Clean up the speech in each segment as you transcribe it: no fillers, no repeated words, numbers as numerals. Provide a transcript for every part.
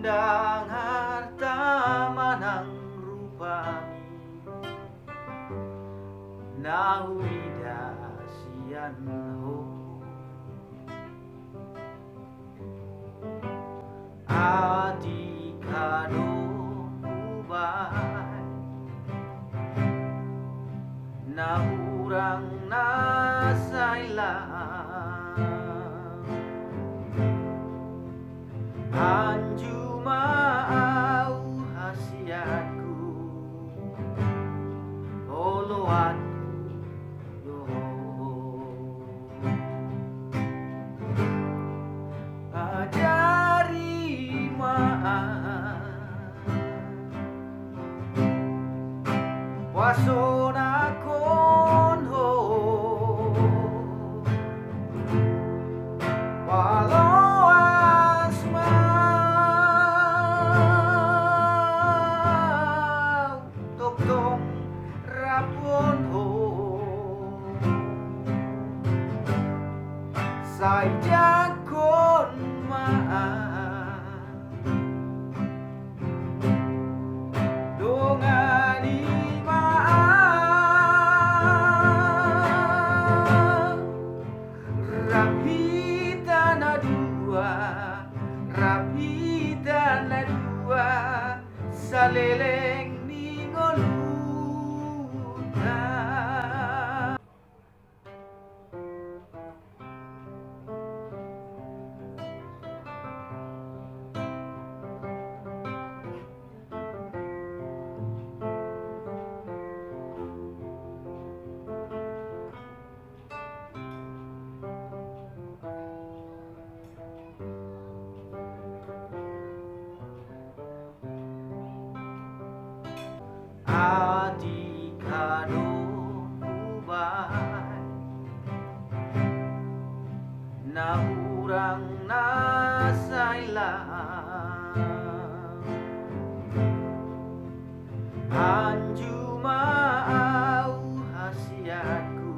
Undang harta manang rupami Nauida sian ho Adikado ubay Nahurang nasailang Anju maau hasiatku Oloatku yoho Ajari maan Wasona konho Walau asmau Toktong rapon ho Sai jakon maan Dongani maan Rapita na dua Saleleng ningolutan Adikado ubay Nahurang nasailang Anju maau hasiatku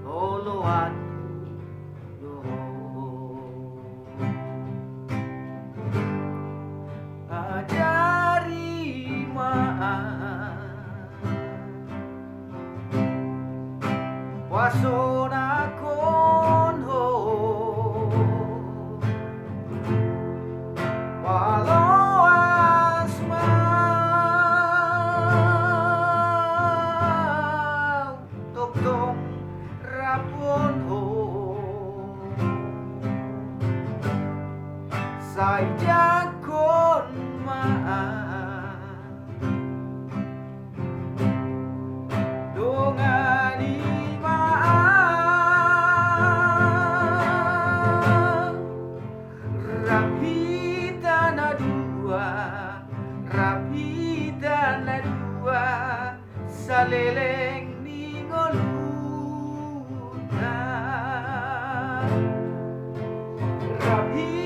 Oloatku yoho Ajari maan Wasona konho Walau asmau Toktong rapon ho Sai jakon maan Dongani maan Rapita na dua Saleleng ningolutan Rapita